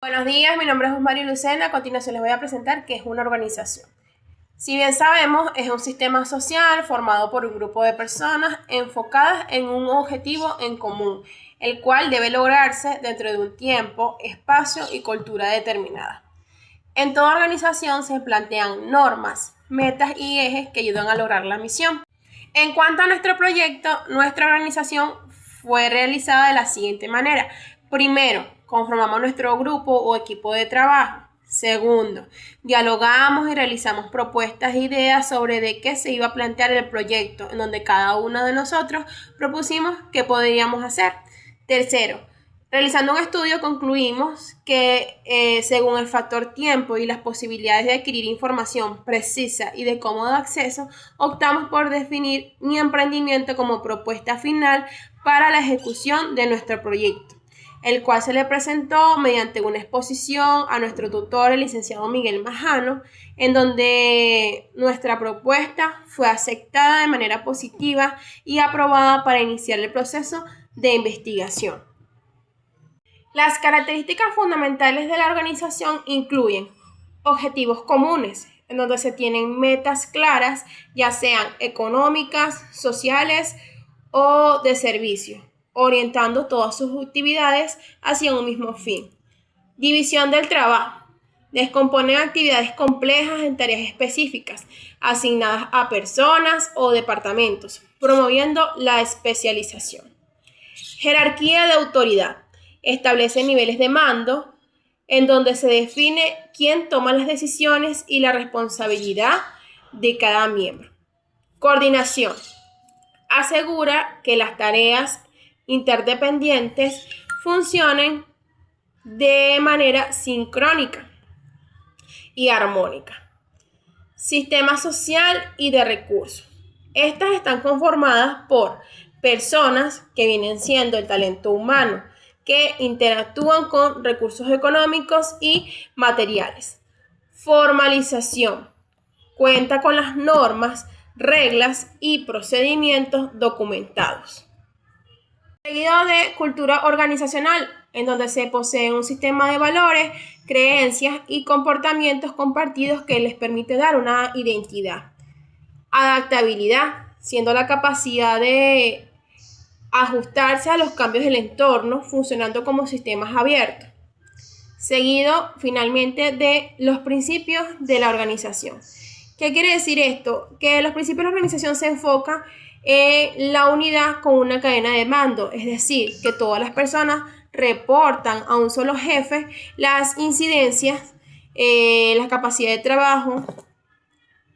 Buenos días, mi nombre es Osmario Lucena. A continuación les voy a presentar qué es una organización. Si bien sabemos, es un sistema social formado por un grupo de personas enfocadas en un objetivo en común, el cual debe lograrse dentro de un tiempo, espacio y cultura determinada. En toda organización se plantean normas, metas y ejes que ayudan a lograr la misión. En cuanto a nuestro proyecto, nuestra organización fue realizada de la siguiente manera. Primero, conformamos nuestro grupo o equipo de trabajo. Segundo, dialogamos y realizamos propuestas e ideas sobre de qué se iba a plantear el proyecto, en donde cada uno de nosotros propusimos qué podríamos hacer. Tercero, realizando un estudio concluimos que según el factor tiempo y las posibilidades de adquirir información precisa y de cómodo acceso, optamos por definir mi emprendimiento como propuesta final para la ejecución de nuestro proyecto, el cual se le presentó mediante una exposición a nuestro tutor, el licenciado Miguel Majano, en donde nuestra propuesta fue aceptada de manera positiva y aprobada para iniciar el proceso de investigación. Las características fundamentales de la organización incluyen objetivos comunes, en donde se tienen metas claras, ya sean económicas, sociales o de servicio, orientando todas sus actividades hacia un mismo fin. División del trabajo. Descomponen actividades complejas en tareas específicas, asignadas a personas o departamentos, promoviendo la especialización. Jerarquía de autoridad. Establece niveles de mando en donde se define quién toma las decisiones y la responsabilidad de cada miembro. Coordinación. Asegura que las tareas interdependientes funcionen de manera sincrónica y armónica. Sistema social y de recursos. Estas están conformadas por personas que vienen siendo el talento humano, que interactúan con recursos económicos y materiales. Formalización. Cuenta con las normas, reglas y procedimientos documentados. Seguido de cultura organizacional, en donde se posee un sistema de valores, creencias y comportamientos compartidos que les permite dar una identidad. Adaptabilidad, siendo la capacidad de ajustarse a los cambios del entorno, funcionando como sistemas abiertos. Seguido, finalmente, de los principios de la organización. ¿Qué quiere decir esto? Que los principios de la organización se enfocan en la unidad con una cadena de mando, es decir, que todas las personas reportan a un solo jefe las incidencias, la capacidad de trabajo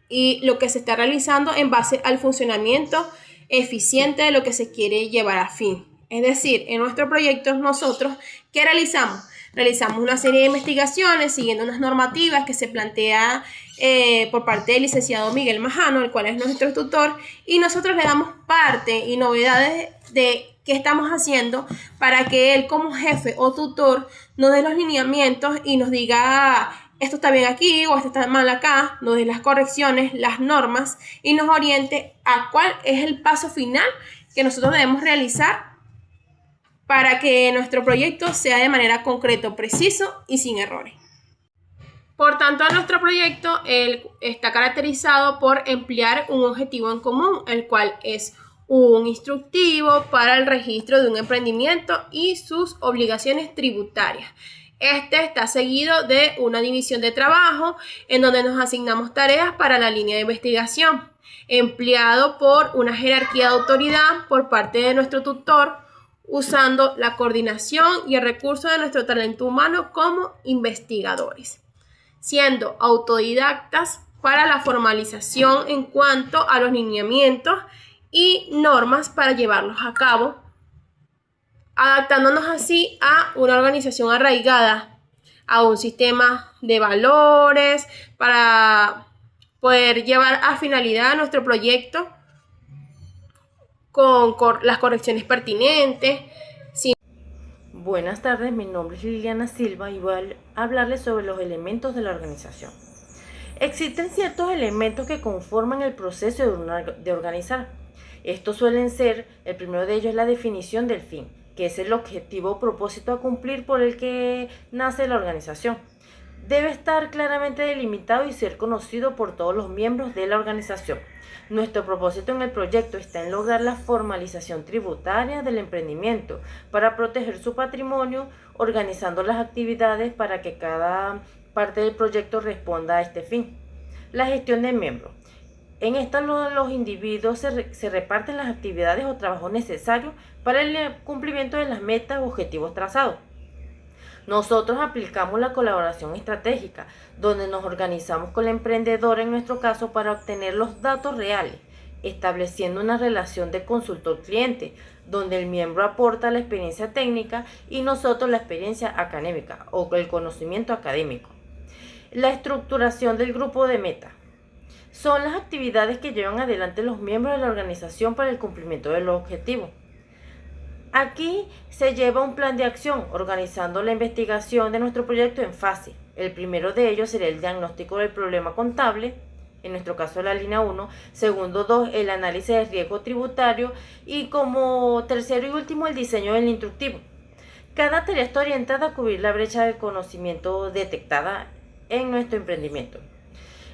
y lo que se está realizando en base al funcionamiento eficiente de lo que se quiere llevar a fin. Es decir, en nuestro proyecto nosotros, ¿qué realizamos? Realizamos una serie de investigaciones siguiendo unas normativas que se plantea por parte del licenciado Miguel Majano, el cual es nuestro tutor, y nosotros le damos parte y novedades de qué estamos haciendo para que él como jefe o tutor nos dé los lineamientos y nos diga esto está bien aquí o esto está mal acá, nos dé las correcciones, las normas y nos oriente a cuál es el paso final que nosotros debemos realizar para que nuestro proyecto sea de manera concreto, preciso y sin errores. Por tanto, nuestro proyecto está caracterizado por emplear un objetivo en común, el cual es un instructivo para el registro de un emprendimiento y sus obligaciones tributarias. Este está seguido de una división de trabajo en donde nos asignamos tareas para la línea de investigación, empleado por una jerarquía de autoridad por parte de nuestro tutor, usando la coordinación y el recurso de nuestro talento humano como investigadores, siendo autodidactas para la formalización en cuanto a los lineamientos y normas para llevarlos a cabo, adaptándonos así a una organización arraigada, a un sistema de valores para poder llevar a finalidad nuestro proyecto con las correcciones pertinentes. Buenas tardes, mi nombre es Liliana Silva y voy a hablarles sobre los elementos de la organización. Existen ciertos elementos que conforman el proceso de organizar. Estos suelen ser, el primero de ellos es la definición del fin. que es el objetivo o propósito a cumplir por el que nace la organización. Debe estar claramente delimitado y ser conocido por todos los miembros de la organización. Nuestro propósito en el proyecto está en lograr la formalización tributaria del emprendimiento para proteger su patrimonio, organizando las actividades para que cada parte del proyecto responda a este fin. La gestión de miembros. En esta los individuos se reparten las actividades o trabajos necesarios para el cumplimiento de las metas o objetivos trazados. Nosotros aplicamos la colaboración estratégica, donde nos organizamos con el emprendedor en nuestro caso para obtener los datos reales, estableciendo una relación de consultor-cliente, donde el miembro aporta la experiencia técnica y nosotros la experiencia académica o el conocimiento académico. La estructuración del grupo de meta. Son las actividades que llevan adelante los miembros de la organización para el cumplimiento de los objetivos. Aquí se lleva un plan de acción, organizando la investigación de nuestro proyecto en fases. El primero de ellos sería el diagnóstico del problema contable, en nuestro caso la línea 1. Segundo 2, el análisis de riesgo tributario. Y como tercero y último, el diseño del instructivo. Cada tarea está orientada a cubrir la brecha de conocimiento detectada en nuestro emprendimiento.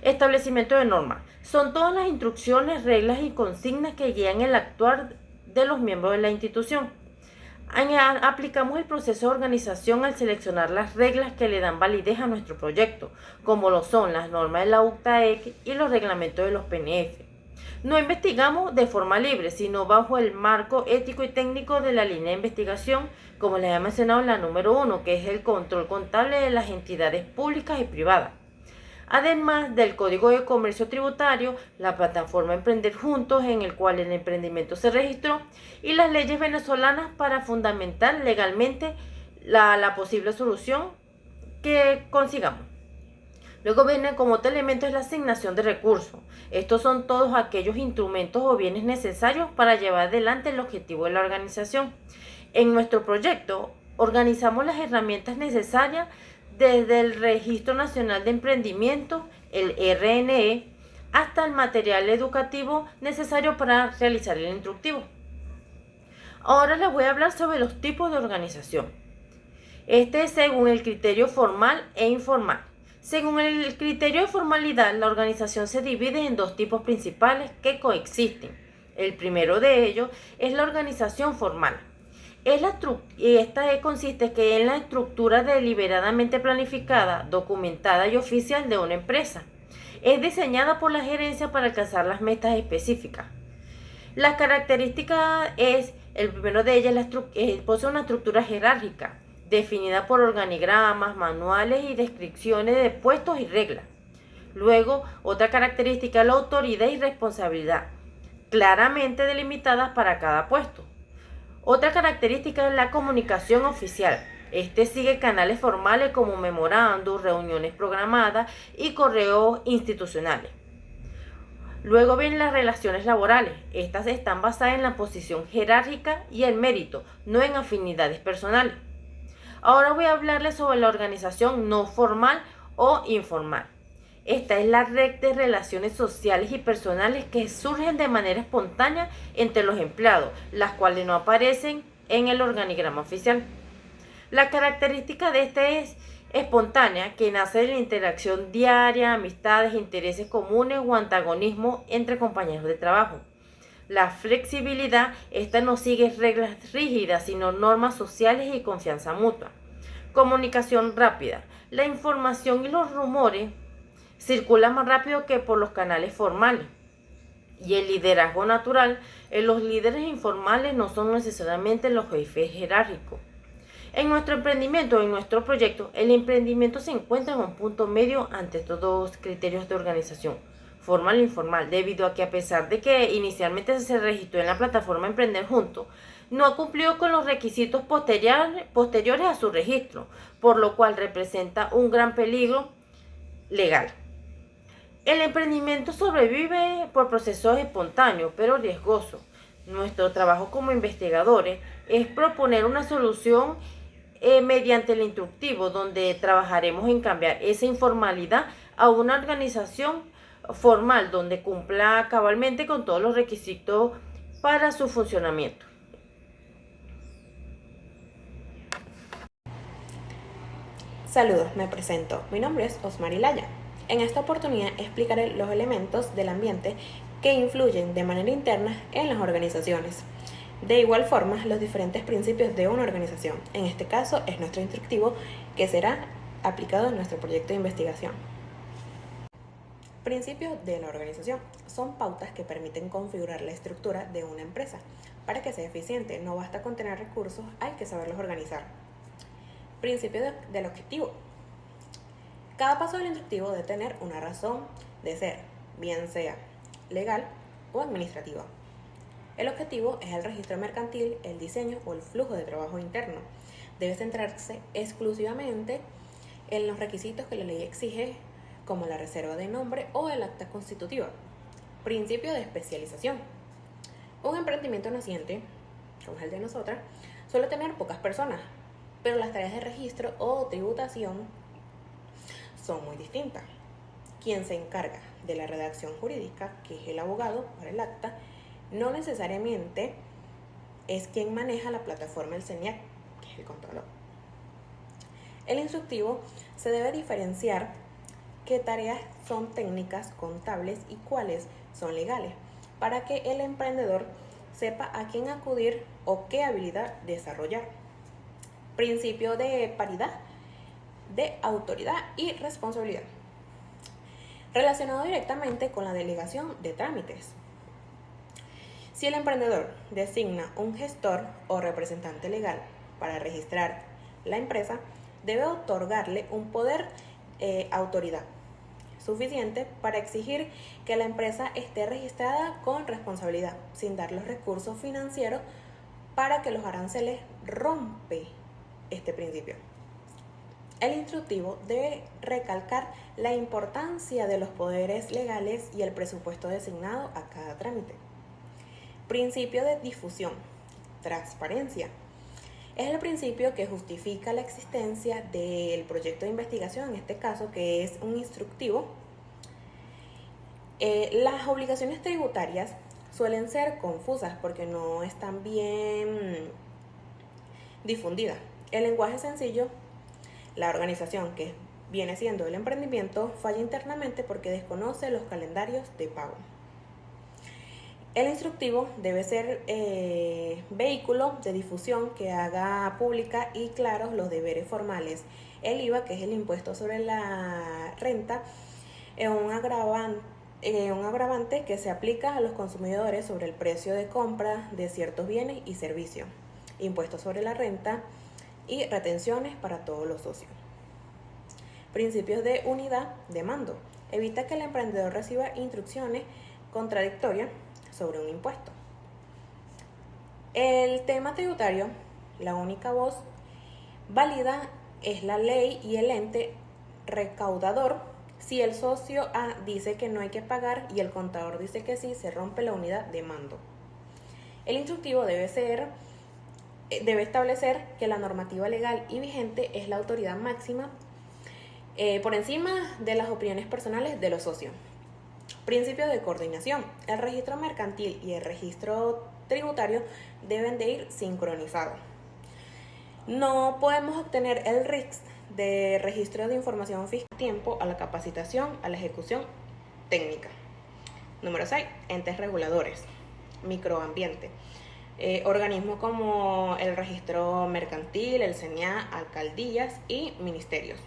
Establecimiento de normas. Son todas las instrucciones, reglas y consignas que guían el actuar de los miembros de la institución. Aplicamos el proceso de organización al seleccionar las reglas que le dan validez a nuestro proyecto, como lo son las normas de la UCTAEC y los reglamentos de los PNF. No investigamos de forma libre, sino bajo el marco ético y técnico de la línea de investigación, como les he mencionado en la número 1, que es el control contable de las entidades públicas y privadas. Además del Código de Comercio Tributario, la plataforma Emprender Juntos, en el cual el emprendimiento se registró, y las leyes venezolanas para fundamentar legalmente la posible solución que consigamos. Luego viene como otro elemento es la asignación de recursos. Estos son todos aquellos instrumentos o bienes necesarios para llevar adelante el objetivo de la organización. En nuestro proyecto organizamos las herramientas necesarias desde el Registro Nacional de Emprendimiento, el RNE, hasta el material educativo necesario para realizar el instructivo. Ahora les voy a hablar sobre los tipos de organización. Este es según el criterio formal e informal. Según el criterio de formalidad, la organización se divide en dos tipos principales que coexisten. El primero de ellos es la organización formal. Esta consiste en la estructura deliberadamente planificada, documentada y oficial de una empresa. Es diseñada por la gerencia para alcanzar las metas específicas. Las características el primero de ellas posee una estructura jerárquica, definida por organigramas, manuales y descripciones de puestos y reglas. Luego, otra característica es la autoridad y responsabilidad, claramente delimitadas para cada puesto. Otra característica es la comunicación oficial. Sigue canales formales como memorándum, reuniones programadas y correos institucionales. Luego vienen las relaciones laborales. Estas están basadas en la posición jerárquica y el mérito, no en afinidades personales. Ahora voy a hablarles sobre la organización no formal o informal. Esta es la red de relaciones sociales y personales que surgen de manera espontánea entre los empleados, las cuales no aparecen en el organigrama oficial. La característica de es espontánea, que nace de la interacción diaria, amistades, intereses comunes o antagonismo entre compañeros de trabajo. La flexibilidad, esta no sigue reglas rígidas, sino normas sociales y confianza mutua. Comunicación rápida. La información y los rumores circulan más rápido que por los canales formales. Y el liderazgo natural. Los líderes informales no son necesariamente los jefes jerárquicos. En nuestro emprendimiento, en nuestro proyecto, el emprendimiento se encuentra en un punto medio ante estos dos criterios de organización, formal e informal, debido a que a pesar de que inicialmente se registró en la plataforma Emprender Juntos, no ha cumplido con los requisitos posteriores a su registro, por lo cual representa un gran peligro legal. El emprendimiento sobrevive por procesos espontáneos, pero riesgosos. Nuestro trabajo como investigadores es proponer una solución mediante el instructivo, donde trabajaremos en cambiar esa informalidad a una organización formal, donde cumpla cabalmente con todos los requisitos para su funcionamiento. Saludos, me presento. Mi nombre es Osmar Ilaya. En esta oportunidad explicaré los elementos del ambiente que influyen de manera interna en las organizaciones. De igual forma, los diferentes principios de una organización. En este caso es nuestro instructivo que será aplicado en nuestro proyecto de investigación. Principios de la organización son pautas que permiten configurar la estructura de una empresa. Para que sea eficiente, no basta con tener recursos, hay que saberlos organizar. Principio del objetivo. Cada paso del instructivo debe tener una razón de ser, bien sea legal o administrativa. El objetivo es el registro mercantil, el diseño o el flujo de trabajo interno. Debe centrarse exclusivamente en los requisitos que la ley exige, como la reserva de nombre o el acta constitutiva. Principio de especialización. Un emprendimiento naciente, como es el de nosotras, suele tener pocas personas, pero las tareas de registro o tributación son muy distintas. Quien se encarga de la redacción jurídica, que es el abogado para el acta, no necesariamente es quien maneja la plataforma del CENIAC, que es el contador. El instructivo se debe diferenciar qué tareas son técnicas contables y cuáles son legales, para que el emprendedor sepa a quién acudir o qué habilidad desarrollar. Principio de paridad, de autoridad y responsabilidad, relacionado directamente con la delegación de trámites. Si el emprendedor designa un gestor o representante legal para registrar la empresa, debe otorgarle un poder autoridad suficiente para exigir que la empresa esté registrada con responsabilidad, sin dar los recursos financieros para que los aranceles rompe este principio. El instructivo debe recalcar la importancia de los poderes legales y el presupuesto designado a cada trámite. Principio de difusión, transparencia. Es el principio que justifica la existencia del proyecto de investigación, en este caso que es un instructivo. Las obligaciones tributarias suelen ser confusas porque no están bien difundidas. El lenguaje sencillo, la organización que viene siendo el emprendimiento, falla internamente porque desconoce los calendarios de pago. El instructivo debe ser vehículo de difusión que haga pública y claros los deberes formales. El IVA, que es el impuesto sobre la renta, es un agravante que se aplica a los consumidores sobre el precio de compra de ciertos bienes y servicios. Impuestos sobre la renta y retenciones para todos los socios. Principios de unidad de mando. Evita que el emprendedor reciba instrucciones contradictorias sobre un impuesto. El tema tributario, la única voz válida es la ley y el ente recaudador. Si el socio A dice que no hay que pagar y el contador dice que sí, se rompe la unidad de mando. El instructivo debe establecer que la normativa legal y vigente es la autoridad máxima por encima de las opiniones personales de los socios. Principio de coordinación. El registro mercantil y el registro tributario deben de ir sincronizados. No podemos obtener el RICS de registro de información fiscal a tiempo a la capacitación, a la ejecución técnica. Número 6. Entes reguladores. Microambiente. Organismos como el registro mercantil, el CENIA, alcaldías y ministerios.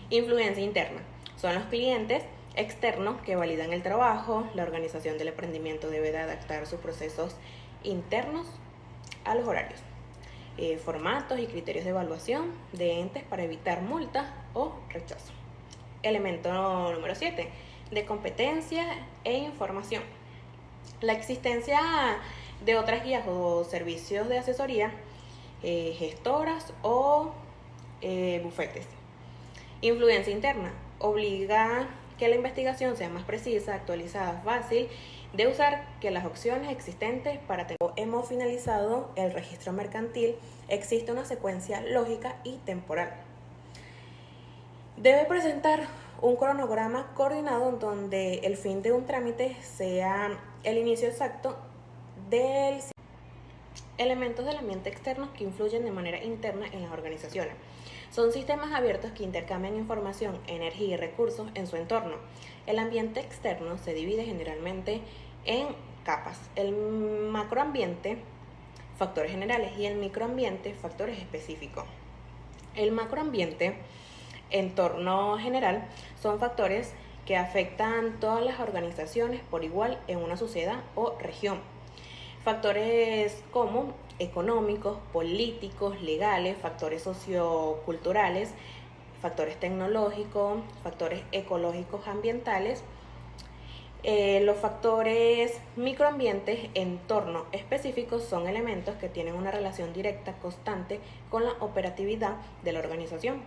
Influencia interna. Son los clientes externos que validan el trabajo. La organización del emprendimiento debe de adaptar sus procesos internos a los horarios, formatos y criterios de evaluación de entes para evitar multas o rechazo. Elemento número 7, de competencia e información. La existencia de otras guías o servicios de asesoría, gestoras o bufetes. Influencia interna. Obliga que la investigación sea más precisa, actualizada, fácil de usar que las opciones existentes para tener. Hemos finalizado el registro mercantil. Existe una secuencia lógica y temporal. Debe presentar un cronograma coordinado donde el fin de un trámite sea el inicio exacto del Elementos del ambiente externo que influyen de manera interna en las organizaciones. Son sistemas abiertos que intercambian información, energía y recursos en su entorno. El ambiente externo se divide generalmente en capas. El macroambiente, factores generales, y el microambiente, factores específicos. El macroambiente, entorno general, son factores que afectan todas las organizaciones por igual en una sociedad o región. Factores como económicos, políticos, legales, factores socioculturales, factores tecnológicos, factores ecológicos ambientales. Los factores microambientes, entorno específicos, son elementos que tienen una relación directa, constante con la operatividad de la organización.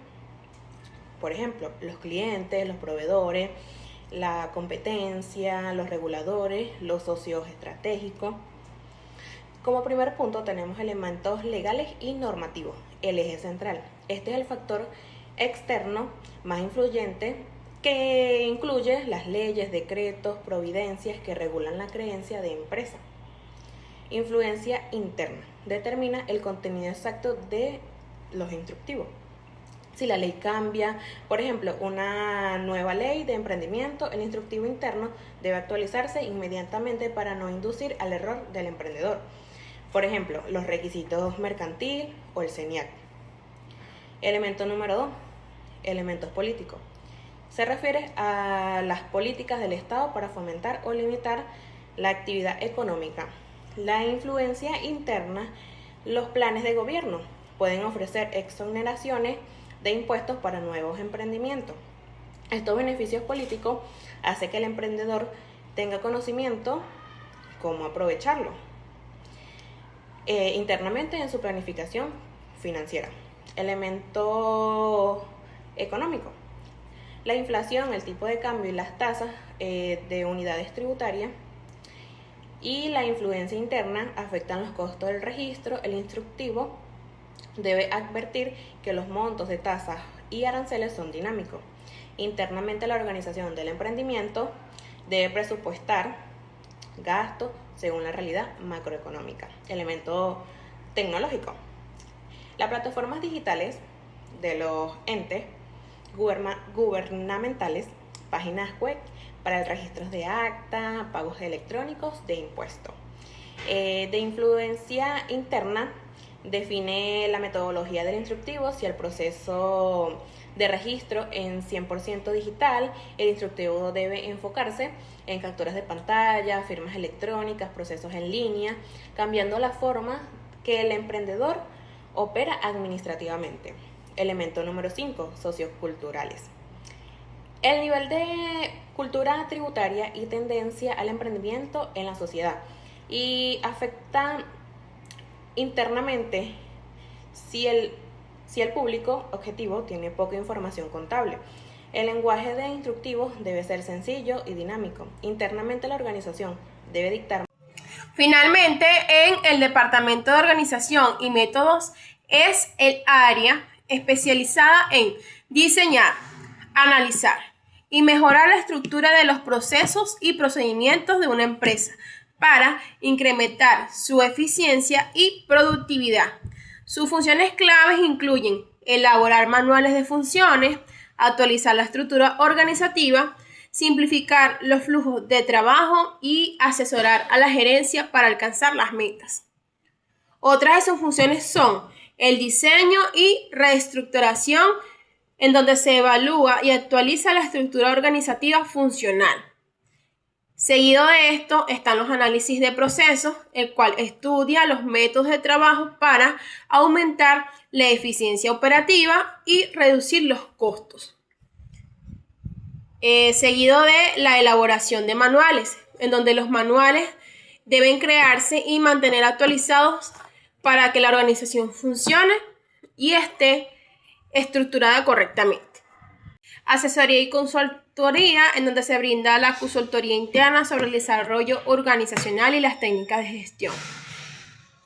Por ejemplo, los clientes, los proveedores, la competencia, los reguladores, los socios estratégicos. Como primer punto tenemos elementos legales y normativos, el eje central. Este es el factor externo más influyente que incluye las leyes, decretos, providencias que regulan la creencia de empresa. Influencia interna. Determina el contenido exacto de los instructivos. Si la ley cambia, por ejemplo, una nueva ley de emprendimiento, el instructivo interno debe actualizarse inmediatamente para no inducir al error del emprendedor. Por ejemplo, los requisitos mercantil o el CENIAC. Elemento número 2, elementos políticos. Se refiere a las políticas del Estado para fomentar o limitar la actividad económica. La influencia interna, los planes de gobierno pueden ofrecer exoneraciones de impuestos para nuevos emprendimientos. Estos beneficios políticos hacen que el emprendedor tenga conocimiento cómo aprovecharlo internamente en su planificación financiera. Elemento económico. La inflación, el tipo de cambio y las tasas de unidades tributarias y la influencia interna afectan los costos del registro. El instructivo debe advertir que los montos de tasas y aranceles son dinámicos. Internamente, la organización del emprendimiento debe presupuestar gastos según la realidad macroeconómica. Elemento tecnológico. Las plataformas digitales de los entes gubernamentales, páginas web para el registro de acta, pagos electrónicos de impuestos. De influencia interna, define la metodología del instructivo. Si el proceso de registro en 100% digital, el instructivo debe enfocarse en capturas de pantalla, firmas electrónicas, procesos en línea, cambiando la forma que el emprendedor opera administrativamente. Elemento número 5, socioculturales. El nivel de cultura tributaria y tendencia al emprendimiento en la sociedad y afecta internamente si el público objetivo tiene poca información contable. El lenguaje de instructivos debe ser sencillo y dinámico. Internamente, la organización debe dictar. Finalmente, en el Departamento de Organización y Métodos es el área especializada en diseñar, analizar y mejorar la estructura de los procesos y procedimientos de una empresa para incrementar su eficiencia y productividad. Sus funciones claves incluyen elaborar manuales de funciones, actualizar la estructura organizativa, simplificar los flujos de trabajo y asesorar a la gerencia para alcanzar las metas. Otras de sus funciones son el diseño y reestructuración, en donde se evalúa y actualiza la estructura organizativa funcional. Seguido de esto están los análisis de procesos, el cual estudia los métodos de trabajo para aumentar la eficiencia operativa y reducir los costos. Seguido de la elaboración de manuales, en donde los manuales deben crearse y mantener actualizados para que la organización funcione y esté estructurada correctamente. Asesoría y consultoría, en donde se brinda la consultoría interna sobre el desarrollo organizacional y las técnicas de gestión.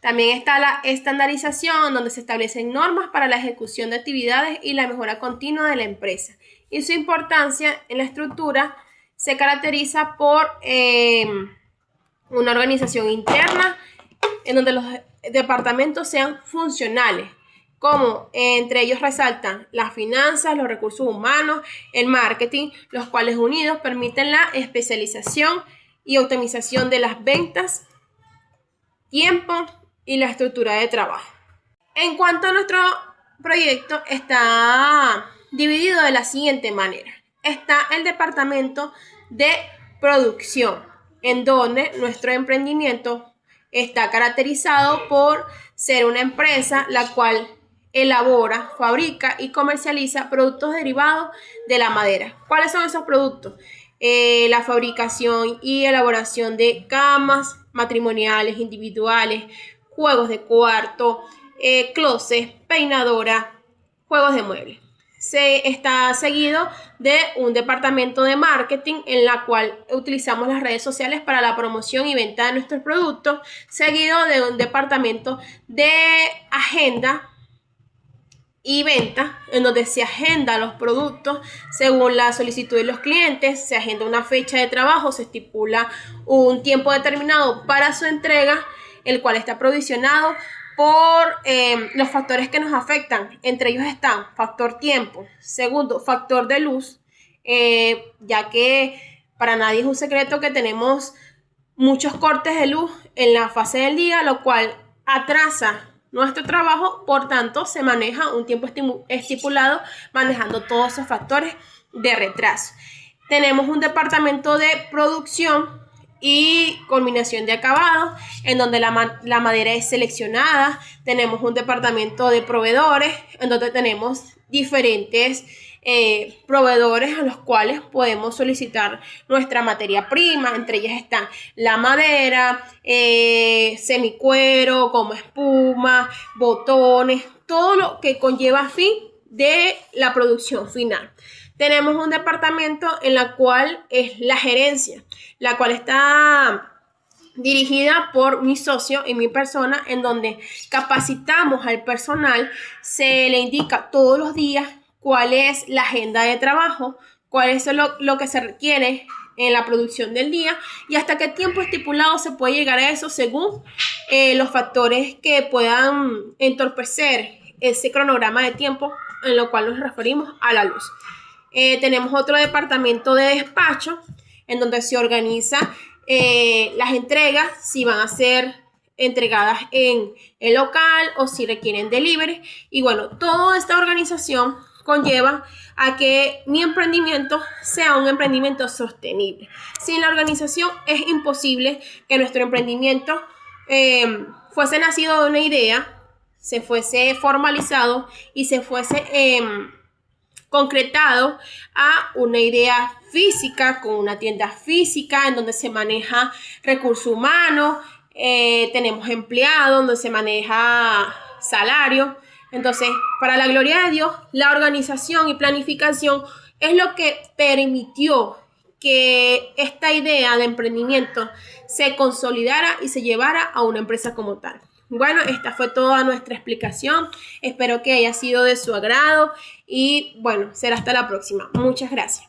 También está la estandarización, donde se establecen normas para la ejecución de actividades y la mejora continua de la empresa. Y su importancia en la estructura se caracteriza por una organización interna, en donde los departamentos sean funcionales, como entre ellos resaltan las finanzas, los recursos humanos, el marketing, los cuales unidos permiten la especialización y optimización de las ventas, tiempo y la estructura de trabajo. En cuanto a nuestro proyecto, está dividido de la siguiente manera. Está el departamento de producción, en donde nuestro emprendimiento está caracterizado por ser una empresa la cual elabora, fabrica y comercializa productos derivados de la madera. ¿Cuáles son esos productos? La fabricación y elaboración de camas matrimoniales, individuales, juegos de cuarto, closet, peinadora, juegos de muebles. Se está seguido de un departamento de marketing en la cual utilizamos las redes sociales para la promoción y venta de nuestros productos, seguido de un departamento de agenda y venta, en donde se agenda los productos según la solicitud de los clientes, se agenda una fecha de trabajo, se estipula un tiempo determinado para su entrega, el cual está provisionado por los factores que nos afectan. Entre ellos están factor tiempo, segundo, factor de luz, ya que para nadie es un secreto que tenemos muchos cortes de luz en la fase del día, lo cual atrasa nuestro trabajo. Por tanto, se maneja un tiempo estipulado manejando todos esos factores de retraso. Tenemos un departamento de producción y culminación de acabados, en donde la madera es seleccionada. Tenemos un departamento de proveedores, en donde tenemos diferentes proveedores a los cuales podemos solicitar nuestra materia prima. Entre ellas están la madera, semicuero, goma espuma, botones, todo lo que conlleva a fin de la producción final. Tenemos un departamento en la cual es la gerencia, la cual está dirigida por mi socio y mi persona, en donde capacitamos al personal, se le indica todos los días cuál es la agenda de trabajo, cuál es lo que se requiere en la producción del día y hasta qué tiempo estipulado se puede llegar a eso según los factores que puedan entorpecer ese cronograma de tiempo, en lo cual nos referimos a la luz. Tenemos otro departamento de despacho, en donde se organiza las entregas, si van a ser entregadas en el local o si requieren delivery. Y bueno, toda esta organización conlleva a que mi emprendimiento sea un emprendimiento sostenible. Sin la organización es imposible que nuestro emprendimiento fuese nacido de una idea, se fuese formalizado y se fuese concretado a una idea física, con una tienda física en donde se maneja recursos humanos, tenemos empleados, donde se maneja salario. Entonces, para la gloria de Dios, la organización y planificación es lo que permitió que esta idea de emprendimiento se consolidara y se llevara a una empresa como tal. Bueno, esta fue toda nuestra explicación. Espero que haya sido de su agrado y bueno, será hasta la próxima. Muchas gracias.